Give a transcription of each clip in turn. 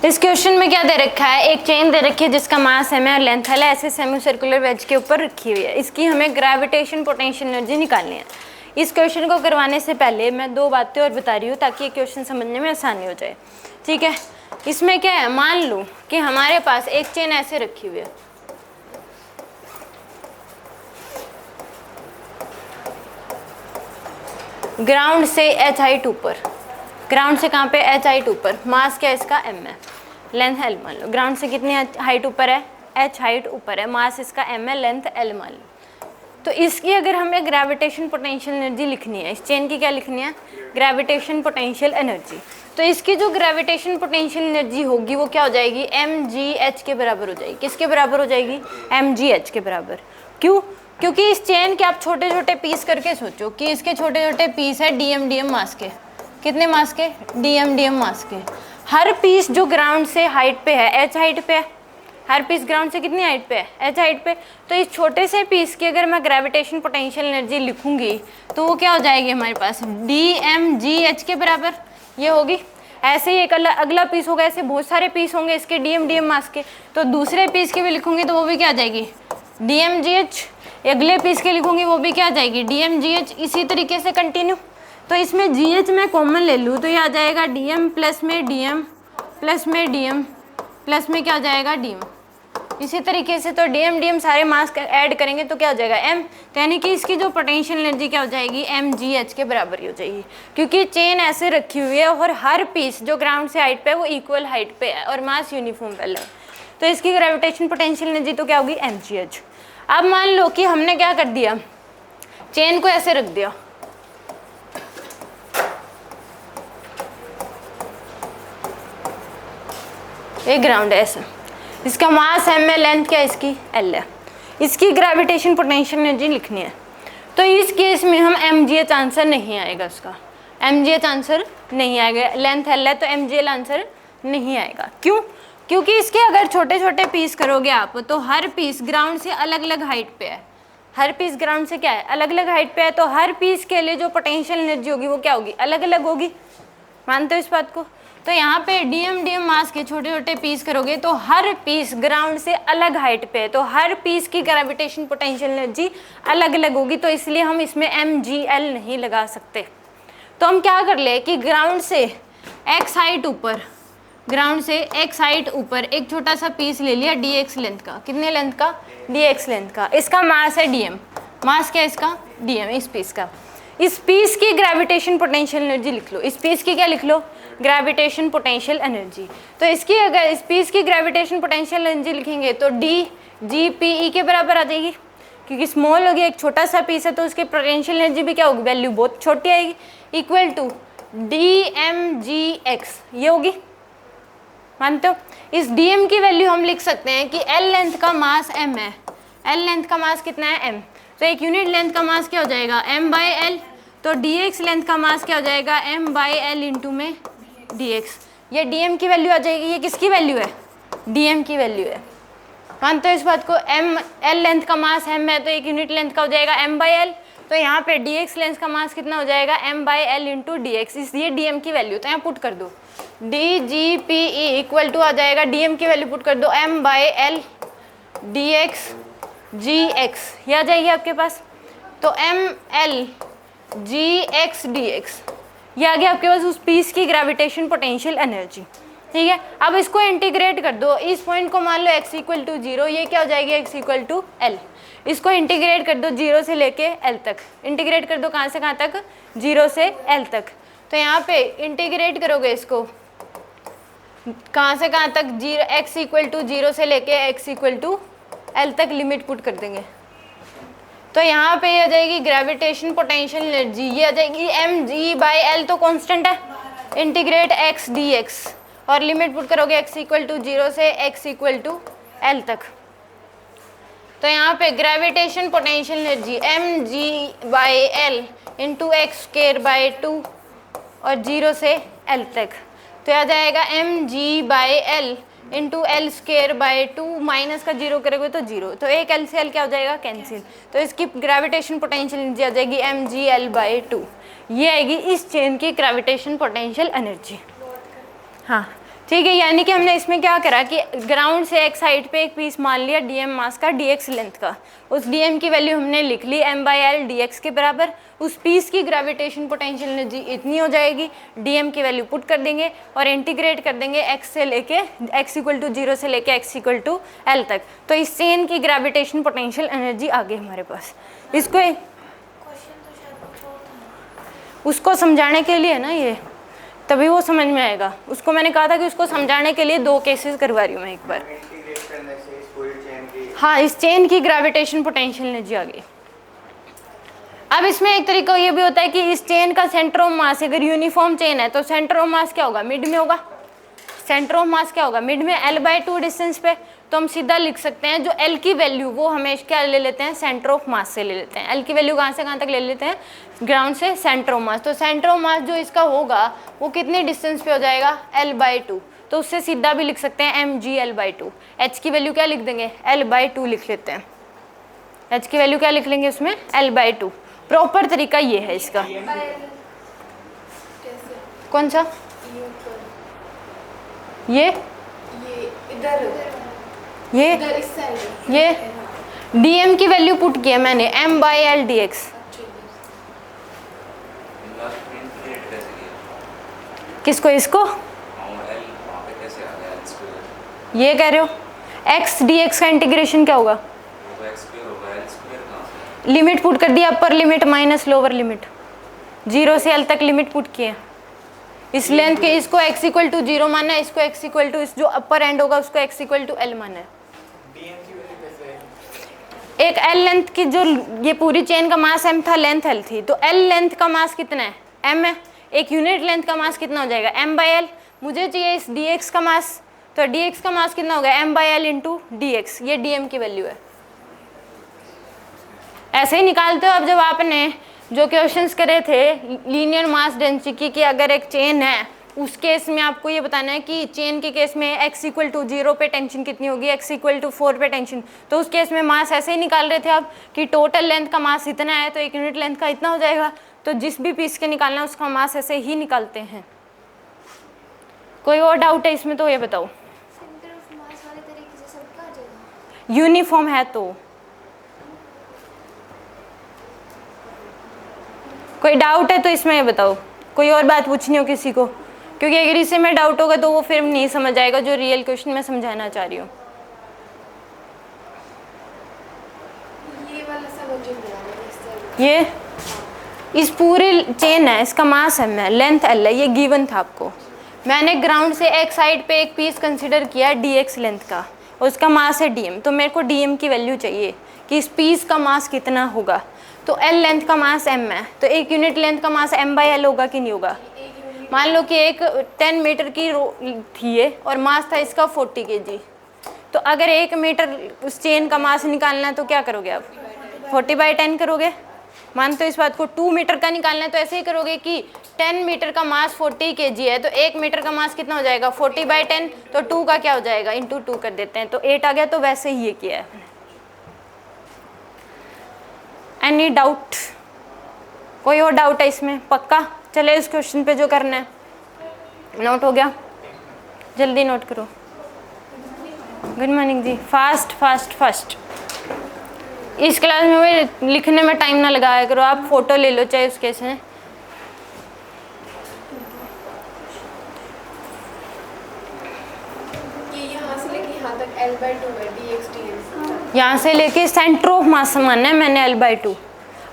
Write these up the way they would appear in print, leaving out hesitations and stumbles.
इस क्वेश्चन में क्या दे रखा है, एक चेन दे रखी है जिसका मास m है और लेंथ l है, ऐसे सेमी सर्कुलर वेज के ऊपर रखी हुई है। इसकी हमें ग्रेविटेशन पोटेंशियल एनर्जी निकालनी है। इस क्वेश्चन को करवाने से पहले मैं दो बातें और बता रही हूँ ताकि ये क्वेश्चन समझने में आसानी हो जाए। ठीक है, इसमें क्या है, मान लो कि हमारे पास एक चेन ऐसे रखी हुई है, ग्राउंड से h हाइट ऊपर, ग्राउंड से कहाँ पे, h हाइट ऊपर, मास क्या है इसका m है, लेंथ l मान लो। ग्राउंड से कितनी हाइट ऊपर है, h हाइट ऊपर है, मास इसका m है, लेंथ l मान लो। तो इसकी अगर हमें ग्रेविटेशन पोटेंशियल एनर्जी लिखनी है, इस चेन की क्या लिखनी है, ग्रेविटेशन पोटेंशियल एनर्जी, तो इसकी जो ग्रेविटेशन पोटेंशियल एनर्जी होगी वो क्या हो जाएगी, mgh के बराबर हो जाएगी। किसके बराबर हो जाएगी, mgh के बराबर। क्यों, क्योंकि इस चेन के आप छोटे छोटे पीस करके सोचो कि इसके छोटे छोटे पीस है dm मास के, कितने मास के, dm मास के। हर पीस जो ग्राउंड से हाइट पे है, h हाइट पे है, हर पीस ग्राउंड से कितनी हाइट पे है, h हाइट पे। तो इस छोटे से पीस की अगर मैं ग्रेविटेशन पोटेंशियल एनर्जी लिखूंगी तो वो क्या हो जाएगी हमारे पास, dmgh के बराबर ये होगी। ऐसे ही एक अगला पीस होगा, ऐसे बहुत सारे पीस होंगे इसके dm मास के, तो दूसरे पीस के भी लिखूंगी तो वो भी क्या आ जाएगी, dmgh। अगले पीस के लिखूंगी वो भी क्या आ जाएगी, dmgh। इसी तरीके से कंटिन्यू। तो इसमें gh मैं कॉमन ले लूँ तो ये आ जाएगा dm प्लस में dm प्लस में dm प्लस में क्या आ जाएगा, dm। इसी तरीके से तो dm सारे मास ऐड करेंगे तो क्या हो जाएगा, m। तो यानी कि इसकी जो पोटेंशियल एनर्जी क्या हो जाएगी, mgh के बराबर ही हो जाएगी, क्योंकि चेन ऐसे रखी हुई है और हर पीस जो ग्राउंड से हाइट पे है वो इक्वल हाइट पे है और मास यूनिफॉर्म पहले है। तो इसकी ग्रेविटेशन पोटेंशियल एनर्जी तो क्या होगी, mgh। अब मान लो कि हमने क्या कर दिया, चेन को ऐसे रख दिया, एक ग्राउंड है ऐसा, इसका मास m है, लेंथ क्या है इसकी, l है। इसकी ग्रेविटेशन पोटेंशियल एनर्जी लिखनी है। तो इस केस में हम mgh आंसर नहीं आएगा, उसका mgh आंसर नहीं आएगा, लेंथ l है तो mgl आंसर नहीं आएगा। क्यों, क्योंकि इसके अगर छोटे छोटे पीस करोगे आप तो हर पीस ग्राउंड से अलग अलग हाइट पे है, हर पीस ग्राउंड से क्या है, अलग अलग हाइट पे है, तो हर पीस के लिए जो पोटेंशियल एनर्जी होगी वो क्या होगी, अलग अलग होगी। मानते हो इस बात को। तो यहाँ पे dm मास के छोटे छोटे पीस करोगे तो हर पीस ग्राउंड से अलग हाइट पे है, तो हर पीस की ग्रेविटेशन पोटेंशियल एनर्जी अलग अलग होगी, तो इसलिए हम इसमें mgl नहीं लगा सकते। तो हम क्या कर ले कि ग्राउंड से x हाइट ऊपर, ग्राउंड से x हाइट ऊपर एक छोटा सा पीस ले लिया dx लेंथ का, कितने लेंथ का, dx लेंथ का। इसका मास है dm, मास क्या है इसका, dm, इस पीस का। इस पीस की ग्रेविटेशन पोटेंशियल एनर्जी लिख लो, इस पीस की क्या लिख लो, ग्रेविटेशन पोटेंशियल एनर्जी। तो इसकी अगर इस पीस की ग्रेविटेशन पोटेंशियल एनर्जी लिखेंगे तो dgpe के बराबर आ जाएगी, क्योंकि स्मॉल हो गया, एक छोटा सा पीस है तो उसकी पोटेंशियल एनर्जी भी क्या होगी, वैल्यू बहुत छोटी आएगी, इक्वल टू dmgx, ये होगी। मानते हो। इस dm की वैल्यू हम लिख सकते हैं कि l लेंथ का मास m है, l लेंथ का मास कितना है, m। तो एक यूनिट लेंथ का मास क्या हो जाएगा, m बाई l। तो dx लेंथ का मास क्या हो जाएगा, m बाई l इंटू में dx। ये dm की वैल्यू आ जाएगी। ये किसकी वैल्यू है, dm की वैल्यू है। मानते हो इस बात को। l लेंथ का मास m है तो एक यूनिट लेंथ का हो जाएगा m बाई l। तो यहाँ पे dx लेंथ का मास कितना हो जाएगा, m by l into dx। इसलिए dm की वैल्यू तो यहाँ पुट कर दो, dgpe इक्वल टू आ जाएगा, dm की वैल्यू पुट कर दो, m by l dx gx, ये आ जाएगी आपके पास। तो ml gx dx, ये आ गया आपके पास उस पीस की ग्रेविटेशन पोटेंशियल एनर्जी। ठीक है, अब इसको इंटीग्रेट कर दो। इस पॉइंट को मान लो x इक्वल टू 0, ये क्या हो जाएगी, x इक्वल टू l। इसको इंटीग्रेट कर दो 0 से लेके l तक, इंटीग्रेट कर दो कहाँ से कहाँ तक, 0 से l तक। तो यहाँ पे इंटीग्रेट करोगे इसको कहाँ से कहाँ तक, x इक्वल टू 0 से लेके x इक्वल टू l तक लिमिट पुट कर देंगे। तो यहाँ पे ये आ जाएगी ग्रेविटेशन पोटेंशियल एनर्जी, ये आ जाएगी mg बाई l, तो कांस्टेंट है, इंटीग्रेट x dx और लिमिट पुट करोगे x इक्वल टू 0 से x इक्वल टू l तक। तो यहाँ पे gravitation potential energy mg by l into x square by 2 और 0 से l तक। तो आ जाएगा mg by l into L square by 2, minus का 0 करोगे तो 0, तो एक एल से एल क्या हो जाएगा, कैंसिल। तो इसकी ग्रेविटेशन पोटेंशियल एनर्जी आ जाएगी mgl बाई 2। ये आएगी इस चेन की ग्रेविटेशन पोटेंशियल एनर्जी। हाँ, ठीक है, यानी कि हमने इसमें क्या करा कि ग्राउंड से एक साइड पे एक पीस मान लिया डीएम मास का dx लेंथ का, उस डीएम की वैल्यू हमने लिख ली m/l dx के बराबर। उस पीस की ग्रेविटेशन पोटेंशियल एनर्जी इतनी हो जाएगी, डीएम की वैल्यू पुट कर देंगे और इंटीग्रेट कर देंगे x से लेके x = 0 से लेके x = l तक। तो इस चेन की ग्रेविटेशन पोटेंशियल एनर्जी आ गई हमारे पास। इसको उसको समझाने के लिए ना, ये तभी वो समझ में आएगा। उसको मैंने कहा था कि उसको समझाने के लिए 2 केसेस करवा रही हूँ मैं एक बार। हाँ, इस चेन की ग्रेविटेशन पोटेंशियल एनर्जी आ गई। अब इसमें एक तरीका ये भी होता है कि इस चेन का सेंटर ऑफ मास, अगर यूनिफॉर्म चेन है तो सेंटर ऑफ मास क्या होगा, मिड में होगा। सेंटर ऑफ मास क्या होगा, मिड में, l/2 डिस्टेंस पे। तो हम सीधा लिख सकते हैं जो l की वैल्यू वो हमें क्या ले लेते हैं, सेंटर ऑफ मास से ले लेते हैं। l की वैल्यू कहाँ से कहाँ तक ले लेते हैं, ग्राउंड से सेंटर ऑफ मास। तो सेंटर ऑफ मास जो इसका होगा वो कितने डिस्टेंस पे हो जाएगा, l/2। तो उससे सीधा भी लिख सकते हैं mg/l/2। h की वैल्यू क्या लिख देंगे, l/2 लिख लेते हैं। h की वैल्यू क्या लिख लेंगे उसमें, l/2। प्रॉपर तरीका ये है इसका। कौन सा, ये डीएम की वैल्यू पुट किया मैंने m/l dx। किसको, इसको, ये कह रहे हो। x dx का इंटीग्रेशन क्या होगा, लिमिट पुट कर दिया, upper limit minus lower limit, 0 से l तक लिमिट पुट किए। इस लेंथ के इसको x = 0 माना है, इसको x = इस जो अपर एंड होगा उसको x = l माना है। एक l लेंथ की, जो ये पूरी चेन का मास m था, लेंथ l थी, तो l लेंथ का मास कितना है, m है। एक यूनिट लेंथ का मास कितना हो जाएगा, m/l। मुझे चाहिए इस dx का मास, तो dx का मास कितना होगा, m/l × dx। ये dm की वैल्यू है। ऐसे ही निकालते हो। अब जब आपने जो क्वेश्चंस करे थे लीनियर मास डेंसिटी की, अगर एक चेन है उस केस में आपको ये बताना है कि चेन के केस में x = 0 पे टेंशन कितनी होगी, x = 4 पे टेंशन। तो उस केस में मास ऐसे ही निकाल रहे थे आप कि टोटल लेंथ का मास इतना है तो एक यूनिट लेंथ का इतना हो जाएगा। तो जिस भी पीस के निकालना है उसका मास ऐसे ही निकालते हैं। कोई और डाउट है इसमें तो ये बताओ। यूनिफॉर्म है तो कोई डाउट है तो इसमें ये बताओ। कोई और बात पूछनी हो किसी को, क्योंकि अगर इसे में डाउट होगा तो वो फिर नहीं समझ आएगा जो रियल क्वेश्चन मैं समझाना चाह रही हूँ। ये इस पूरी चेन है, इसका मास m है, लेंथ l है, ये गिवन था आपको। मैंने ग्राउंड से एक साइड पे एक पीस कंसिडर किया dx लेंथ का, उसका मास है dm। तो मेरे को dm की वैल्यू चाहिए कि इस पीस का मास कितना होगा। तो l लेंथ का मास m है, तो एक यूनिट लेंथ का मास m/l होगा कि नहीं होगा। मान लो कि एक 10 मीटर की थी ये और मास था इसका 40 kg। तो अगर 1 मीटर उस चेन का मास निकालना है तो क्या करोगे आप, 40/10 करोगे। मानते हो इस बात को 2 मीटर का निकालना है तो ऐसे ही करोगे कि 10 मीटर का मास 40 kg है, तो 1 मीटर का मास कितना हो जाएगा, 40/10। तो 2 का क्या हो जाएगा, × 2 कर देते हैं तो 8 आ गया। तो वैसे ही ये किया है। एनी डाउट, कोई और डाउट है इसमें, पक्का। चले इस क्वेश्चन पे जो करना है। नोट हो गया, जल्दी नोट करो। गुड मॉर्निंग जी, फास्ट फास्ट फास्ट। इस क्लास में वो लिखने में टाइम ना लगाया करो, आप फोटो ले लो चाहे उसके से। यहाँ से लेके सेंटर ऑफ मास मानना है मैंने l/2।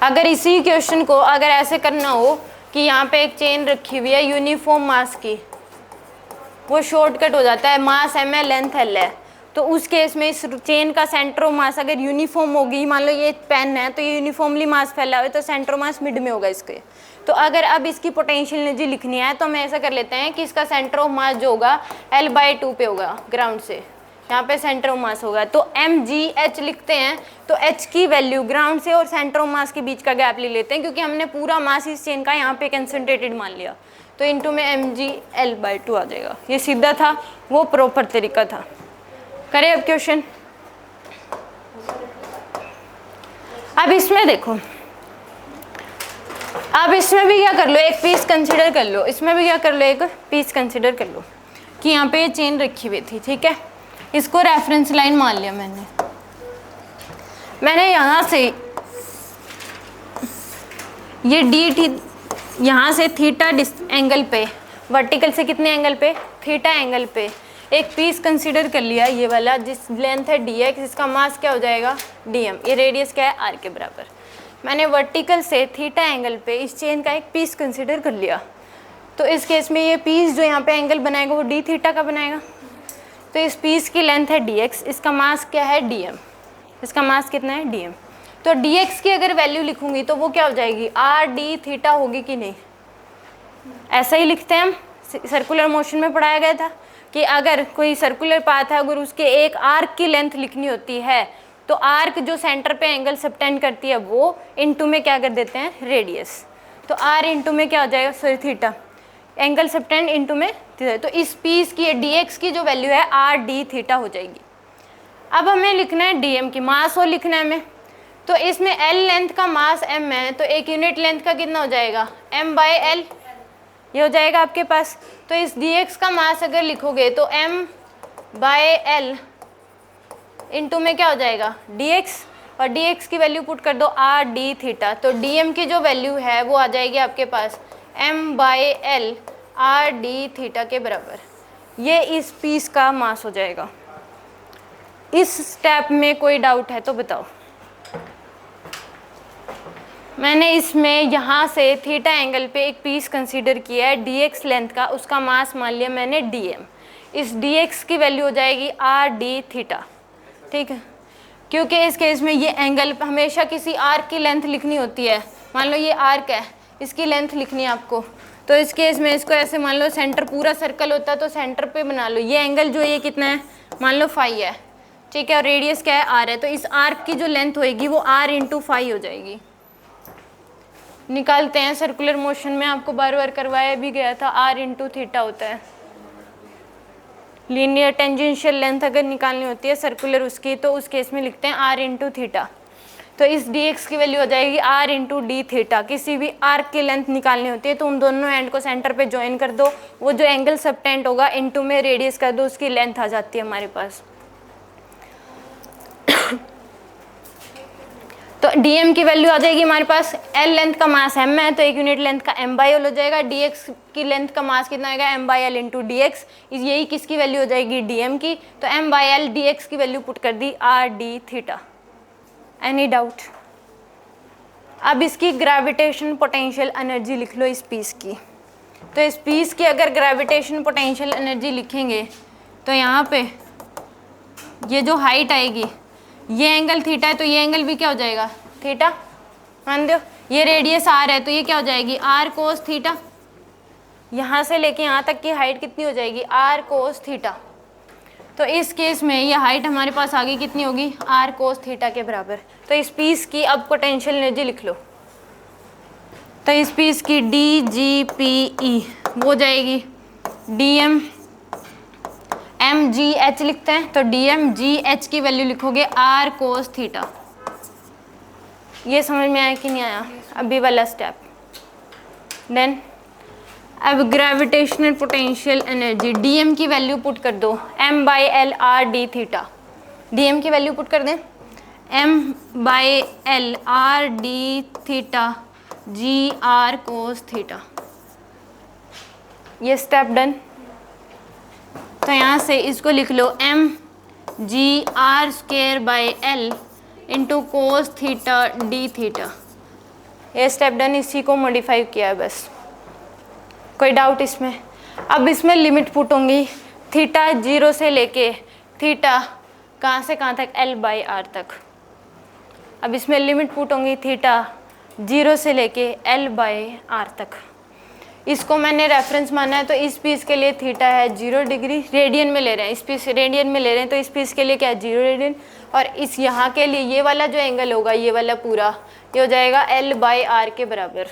अगर इसी क्वेश्चन को अगर ऐसे करना हो कि यहाँ पे एक चेन रखी हुई है यूनिफॉर्म मास की, वो शॉर्टकट हो जाता है, मास m है, लेंथ l है। तो उस केस में इस चेन का सेंटर ऑफ मास अगर यूनिफॉर्म होगी, मान लो ये पेन है तो ये यूनिफॉर्मली मास फैला हुआ है, तो सेंटर ऑफ मास मिड में होगा इसके। तो अगर अब इसकी पोटेंशियल एनर्जी लिखनी है तो हम ऐसा कर लेते हैं कि इसका सेंटर ऑफ मास जो होगा l/2 पे होगा, ग्राउंड से यहाँ पे सेंटर ऑफ मास होगा। तो mgh लिखते हैं। तो h की वैल्यू ग्राउंड से और सेंटर ऑफ मास के बीच का गैप ले लेते हैं, क्योंकि हमने पूरा मास इस चेन का यहाँ पे कंसंट्रेटेड मान लिया। तो इनटू में mg/l/2 आ जाएगा। ये सीधा था, वो प्रॉपर तरीका था। करें अब क्वेश्चन। अब इसमें देखो, अब इसमें भी क्या कर लो, एक पीस कंसिडर कर लो, इसमें भी क्या कर लो, एक पीस कंसिडर कर लो कि यहाँ पे ये चेन रखी हुई थी, ठीक है। इसको रेफरेंस लाइन मान लिया मैंने यहाँ से ये डी थी, यहाँ से थीटा एंगल पे, वर्टिकल से कितने एंगल पे, थीटा एंगल पे एक पीस कंसीडर कर लिया, ये वाला जिस लेंथ है डी एक्स, इसका मास क्या हो जाएगा डी एम, ये रेडियस क्या है आर के बराबर। मैंने वर्टिकल से थीटा एंगल पे इस चेन का एक पीस कंसीडर कर लिया, तो इस केस में ये पीस जो यहाँ पे एंगल बनाएगा वो डी थीटा का बनाएगा। तो इस पीस की लेंथ है डी एक्स, इसका मास क्या है डी एम, इसका मास कितना है डी एम। तो डी एक्स की अगर वैल्यू लिखूंगी तो वो क्या हो जाएगी आर डी थीटा होगी कि नहीं, ऐसा ही लिखते हैं हम, सर्कुलर मोशन में पढ़ाया गया था कि अगर कोई सर्कुलर पाथ है, अगर उसके एक आर्क की लेंथ लिखनी होती है तो आर्क जो सेंटर पे एंगल सबटेंड करती है वो इनटू में क्या कर देते हैं रेडियस, तो आर इनटू में क्या हो जाएगा sorry theta, angle subtend into में थीटा। तो इस पीस की डी एक्स की जो वैल्यू है आर डी थीटा हो जाएगी। अब हमें लिखना है डी एम की मास और लिखना है हमें, तो इसमें एल लेंथ का मास एम है, तो एक यूनिट लेंथ का कितना हो जाएगा एम बाई एल, ये हो जाएगा आपके पास। तो इस डी एक्स का मास अगर लिखोगे तो एम बाई एल इंटू में क्या हो जाएगा डी एक्स, और डी एक्स की वैल्यू पुट कर दो आर डी थीटा, तो डी एम की जो वैल्यू है वो आ जाएगी आपके पास M by L R D theta के बराबर। ये इस पीस का मास हो जाएगा। इस स्टेप में कोई डाउट है तो बताओ। मैंने इसमें यहाँ से थीटा एंगल पे एक पीस कंसीडर किया है डी एक्स लेंथ का, उसका मास मान लिया मैंने डी एम, इस डी एक्स की वैल्यू हो जाएगी आर डी थीटा, ठीक है। क्योंकि इस केस में ये एंगल हमेशा किसी आर्क की लेंथ लिखनी होती है, मान लो ये आर्क है, इसकी लेंथ लिखनी है आपको, तो इस केस में इसको ऐसे मान लो सेंटर पूरा सर्कल होता है तो सेंटर पे बना लो, ये एंगल जो ये कितना है मान लो फाई है, ठीक है, और रेडियस क्या है आर है, तो इस आर्क की जो लेंथ होएगी वो आर इंटू फाई हो जाएगी। निकालते हैं, सर्कुलर मोशन में आपको बार बार करवाया भी गया था, आर इंटू थीटा होता है। लीनियर टेंजेंशियल लेंथ अगर निकालनी होती है सर्कुलर उसकी, तो उस केस में लिखते हैं आर इंटू थीटा, तो इस डी एक्स की वैल्यू हो जाएगी आर इंटू डी थीटा। किसी भी आर्क की लेंथ निकालनी होती है तो उन दोनों एंड को सेंटर पे ज्वाइन कर दो, वो जो एंगल सबटेंड होगा इंटू में रेडियस कर दो, उसकी लेंथ आ जाती है हमारे पास। तो डीएम की वैल्यू आ जाएगी हमारे पास, एल लेंथ का मास एम है तो एक यूनिट लेंथ का एम बाई एल हो जाएगा, डीएक्स की लेंथ का मास कितना आएगा M by L into D X, यही किसकी वैल्यू हो जाएगी डीएम की, तो M by L D X की वैल्यू पुट कर दी R D theta. Any doubt? अब इसकी ग्रेविटेशन पोटेंशियल एनर्जी लिख लो इस पीस की, तो इस पीस की अगर ग्रेविटेशन पोटेंशियल एनर्जी लिखेंगे तो यहाँ पे ये जो हाइट आएगी, ये एंगल थीटा है तो ये एंगल भी क्या हो जाएगा थीटा, मान दो। ये रेडियस आर है तो ये क्या हो जाएगी आर कोस थीटा, यहाँ से लेके यहाँ तक की हाइट कितनी हो जाएगी आर कोस थीटा। तो इस केस में ये हाइट हमारे पास आगे कितनी होगी आर कोस थीटा के बराबर। तो इस पीस की अब पोटेंशियल एनर्जी लिख लो, तो इस पीस की डी जी पी ई वो हो जाएगी D M M G H लिखते हैं, तो डी एम जी एच की वैल्यू लिखोगे आर कोस थीटा। ये समझ में आया कि नहीं आया अभी वाला स्टेप? देन अब ग्रेविटेशनल पोटेंशियल एनर्जी डीएम की वैल्यू पुट कर दो M by L R D theta, DM की वैल्यू पुट कर दें M by L R D theta G R cos theta. ये स्टेप डन। तो यहाँ से इसको लिख लो M G R square by L into cos theta D theta. ये स्टेप डन, इसी को मॉडिफाई किया है बस। कोई डाउट इसमें? अब इसमें लिमिट पुट होंगी, थीटा 0 से लेके थीटा कहाँ से कहाँ तक एल बाई आर तक। अब इसमें लिमिट पुट होंगी थीटा 0 से लेके एल बाई आर तक। इसको मैंने रेफरेंस माना है तो इस पीस के लिए थीटा है 0 डिग्री, रेडियन में ले रहे हैं, इस पीस रेडियन में ले रहे हैं तो इस पीस के लिए क्या है 0 रेडियन, और इस यहाँ के लिए ये वाला जो एंगल होगा ये वाला पूरा ये हो जाएगा एल बाई आर के बराबर।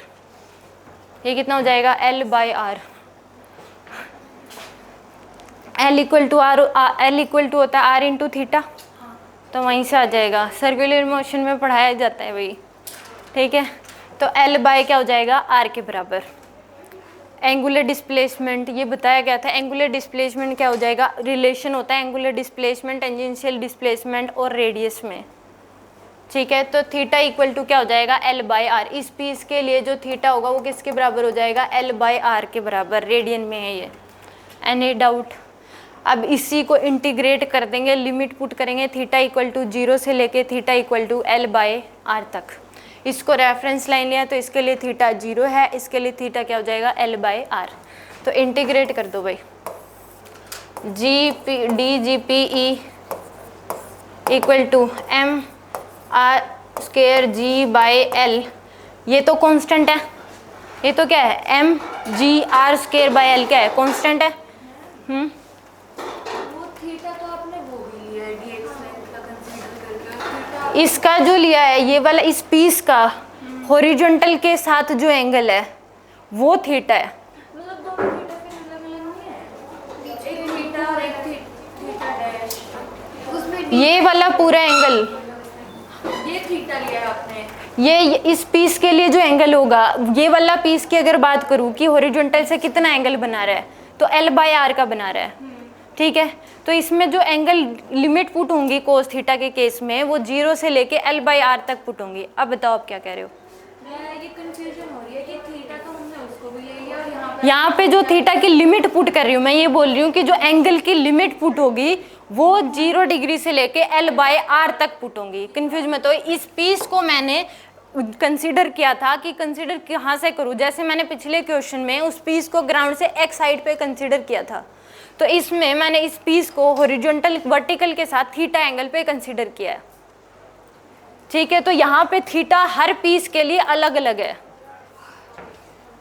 ये कितना हो जाएगा L by R, L equal to R, L equal to होता है आर इंटू थीटा, तो वहीं से आ जाएगा, सर्कुलर मोशन में पढ़ाया जाता है वही, ठीक है। तो एल बाई क्या हो जाएगा आर के बराबर, एंगुलर डिस्प्लेसमेंट ये बताया गया था। एंगुलर डिस्प्लेसमेंट क्या हो जाएगा, रिलेशन होता है एंगुलर डिस्प्लेसमेंट, टेंजेंशियल डिस्प्लेसमेंट और रेडियस में, ठीक है। तो थीटा इक्वल टू क्या हो जाएगा, एल बाई आर। इस पीस के लिए जो थीटा होगा वो किसके बराबर हो जाएगा, एल बाई आर के बराबर, रेडियन में है ये। Any doubt? अब इसी को इंटीग्रेट कर देंगे, लिमिट पुट करेंगे थीटा इक्वल टू 0 से लेके theta equal to L by R तक। इसको रेफरेंस लाइन लिया तो इसके लिए थीटा 0 है, इसके लिए थीटा क्या हो जाएगा, एल बाई आर। तो इंटीग्रेट कर दो भाई, G P D G P E equal to M R square G by L, ये तो कांस्टेंट है, ये तो क्या है, M G R square by L क्या है, कांस्टेंट है। वो थीटा तो आपने वो भी लिया है dx लेंथ का कंसीडर करके, थीटा इसका जो लिया है ये वाला, इस पीस का हॉरिजॉन्टल के साथ जो एंगल है वो थीटा है। मतलब दोनों थीटा फिर अलग अलग नहीं है, एक थीटा और एक थीटा डैश, उसमें ये वाला पूरा एंगल, ये थीटा लिया है आपने, ये इस पीस के लिए जो एंगल होगा, ये वाला पीस की अगर बात करूँ कि हॉरिजॉन्टल से कितना एंगल बना रहा है, तो एल बाई आर का बना रहा है, ठीक है। तो इसमें जो एंगल लिमिट पुट होंगी कोस थीटा के केस में, वो 0 से लेके एल बाई आर तक पुट होंगी। अब बताओ आप क्या कह रहे हो, ये कंफ्यूजन हो रही है कि थीटा तो हमने उसको भी ले लिया और यहाँ पे जो थीटा की लिमिट पुट कर रही हूँ मैं, ये बोल रही हूँ कि जो एंगल की लिमिट पुट होगी वो 0 डिग्री से लेके एल बाई आर तक पुट होंगी। कंफ्यूज मत हो। इस पीस को मैंने कंसीडर किया था कि कंसीडर कहाँ से करूँ, जैसे मैंने पिछले क्वेश्चन में उस पीस को ग्राउंड से एक्स साइड पे कंसीडर किया था, तो इसमें मैंने इस पीस को हॉरिजॉन्टल वर्टिकल के साथ थीटा एंगल पे कंसीडर किया है, ठीक है। तो यहाँ पे थीटा हर पीस के लिए अलग अलग है,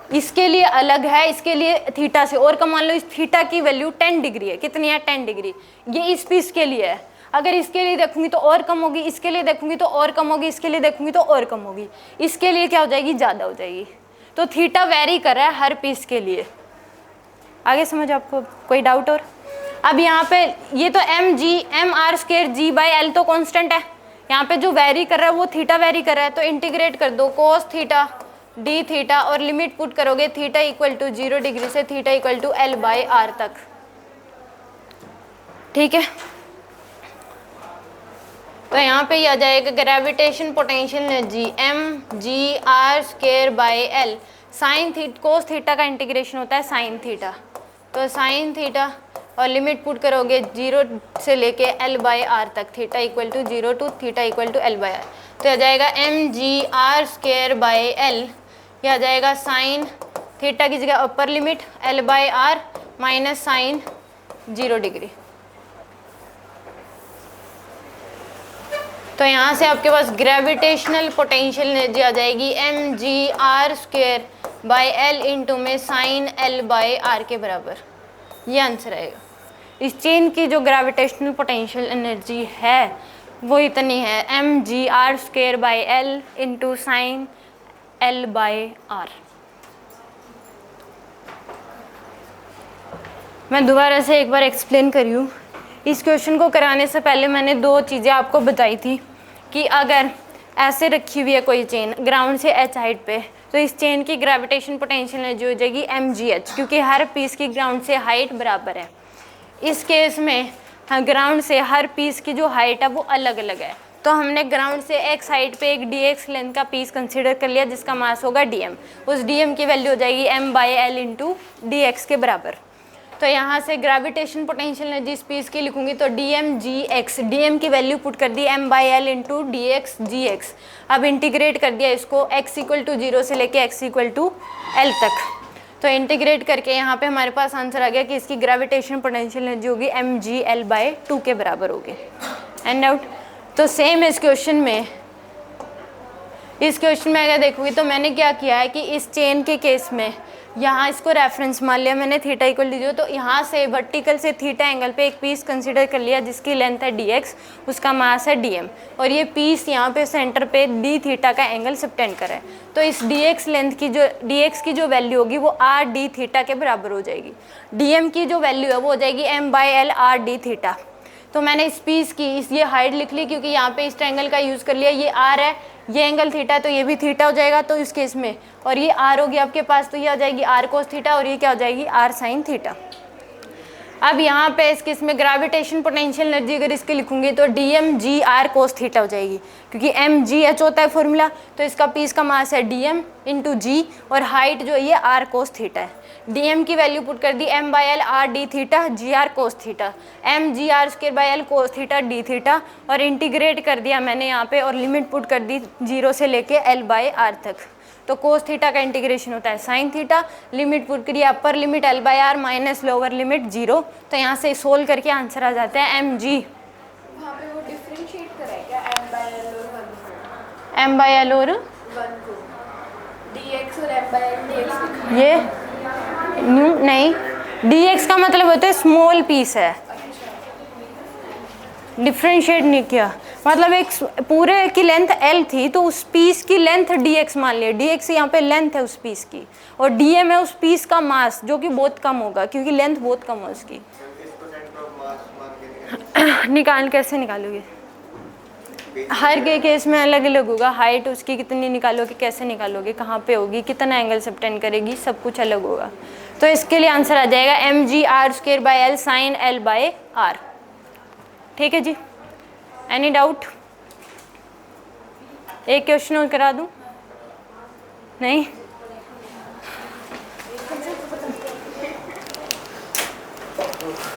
इसके लिए अलग है, इसके लिए थीटा से और कम। मान लो इस थीटा की वैल्यू 10 डिग्री है, कितनी है, 10 डिग्री, ये इस पीस के लिए है। अगर इसके लिए देखूंगी तो और कम होगी, इसके लिए देखूंगी तो और कम होगी, इसके लिए देखूंगी तो और कम होगी, इसके लिए क्या हो जाएगी, ज़्यादा हो जाएगी। तो थीटा वेरी कर रहा है हर पीस के लिए। आगे समझ आपको, कोई डाउट और? अब यहाँ पे ये तो M R square G by L तो कांस्टेंट है, यहाँ पे जो वेरी कर रहा है वो थीटा वेरी कर रहा है। तो इंटीग्रेट कर दो कोस थीटा डी थीटा और लिमिट पुट करोगे थीटा इक्वल टू 0 डिग्री से theta equal to L by R तक, ठीक है। तो यहाँ पे आ जाएगा gravitation potential energy M G R square by L sine theta, cos theta का इंटीग्रेशन होता है साइन थीटा, तो साइन थीटा और लिमिट पुट करोगे 0 से लेके एल बाई आर तक, theta equal to 0 to theta equal to L by R. तो आ जाएगा M G R square by L, यह आ जाएगा साइन थीटा की जगह upper limit L by R minus sine 0 degree. तो यहाँ से आपके पास ग्रेविटेशनल पोटेंशियल एनर्जी आ जाएगी M G R square by L into में साइन एल बाई आर के बराबर, ये आंसर आएगा। इस चेन की जो ग्रेविटेशनल पोटेंशियल एनर्जी है वो इतनी है M G R square by L into sine L by R. मैं दोबारा से एक बार एक्सप्लेन करी हूँ। इस क्वेश्चन को कराने से पहले मैंने 2 चीज़ें आपको बताई थी कि अगर ऐसे रखी हुई है कोई चेन ग्राउंड से एच हाइट पे, तो इस चेन की ग्रेविटेशन पोटेंशियल एनर्जी हो जाएगी एम जी एच, क्योंकि हर पीस की ग्राउंड से हाइट बराबर है। इस केस में ग्राउंड से हर पीस की जो हाइट है वो अलग अलग है, तो हमने ग्राउंड से एक्स हाइट पे एक डी एक्स लेंथ का पीस कंसिडर कर लिया जिसका मास होगा डी एम। उस डी एम की वैल्यू हो जाएगी M by L into D X के बराबर। तो यहाँ से ग्रेविटेशन पोटेंशियल एनर्जी इस पीस की लिखूंगी तो D M G X, D M की वैल्यू पुट कर दी M by L into D X G X. अब इंटीग्रेट कर दिया इसको x इक्वल टू 0 से लेके x इक्वल टू एल तक। तो इंटीग्रेट करके यहाँ पे हमारे पास आंसर आ गया कि इसकी ग्रेविटेशन पोटेंशियल एनर्जी होगी एम जी एल बाई 2 के बराबर होगी। And out. तो सेम इस क्वेश्चन में अगर देखोगे तो मैंने क्या किया है कि इस चेन के केस में यहाँ इसको रेफरेंस मान लिया मैंने थीटा इक्वल लीजिए, तो यहाँ से वर्टिकल से थीटा एंगल पे एक पीस कंसीडर कर लिया जिसकी लेंथ है dx, उसका मास है dm, और ये पीस यहाँ पे सेंटर पे d थीटा का एंगल सबटेंड कर रहा है। तो इस dx लेंथ की जो dx की जो वैल्यू होगी वो r d थीटा के बराबर हो जाएगी। dm की जो वैल्यू है वो हो जाएगी m by L r d theta. तो मैंने इस पीस की ये हाइट लिख ली क्योंकि यहाँ पे इस ट्रायंगल का यूज़ कर लिया, ये r है, ये एंगल थीटा है तो ये भी थीटा हो जाएगा तो इस केस में, और ये आर होगी आपके पास तो ये हो जाएगी आर कोस थीटा, और ये क्या हो जाएगी आर साइन थीटा। अब यहाँ पे इस केस में ग्रेविटेशन पोटेंशियल एनर्जी अगर इसके लिखूंगी तो D M G R cos theta हो जाएगी, क्योंकि एम जी एच होता है फॉर्मूला, तो इसका पीस का मास है डी एम इंटू जी, और हाइट जो ये आर कोस थीटा है। डी एम की वैल्यू पुट कर दी M by L R D theta G R cos theta, M G R square by L cos theta D theta, और integrate कर दिया मैंने यहाँ पे और लिमिट पुट कर दी 0 से लेके एल बाई आर तक। तो कोस थीटा का इंटीग्रेशन होता है साइन थीटा, लिमिट पुट करिए upper limit L by R minus lower limit 0, तो यहाँ से सोल्व करके आंसर आ जाता है एम जी। वहाँ पे वो डिफरेंशिएट करा है क्या एम बाई एल और 1 को? एम बाई एल और 1 को डी एक्स और M by L D X ये न्यू नहीं, डी एक्स का मतलब होता है स्मॉल पीस है, डिफ्रेंशिएट नहीं किया, मतलब एक पूरे की लेंथ L थी तो उस पीस की लेंथ dx मान लिया, dx यहाँ पे लेंथ है उस पीस की, और dm है उस पीस का मास जो कि बहुत कम होगा क्योंकि लेंथ बहुत कम है उसकी। निकाल कैसे निकालोगे, हर के केस में अलग अलग होगा, हाइट उसकी कितनी निकालोगे, कैसे निकालोगे, कहाँ पे होगी, कितना एंगल सबटेंड करेगी, सब कुछ अलग होगा। तो इसके लिए आंसर आ जाएगा M G R square by L sine L by R. ठीक है जी, एनी डाउट? एक क्वेश्चन और करा दूं? नहीं?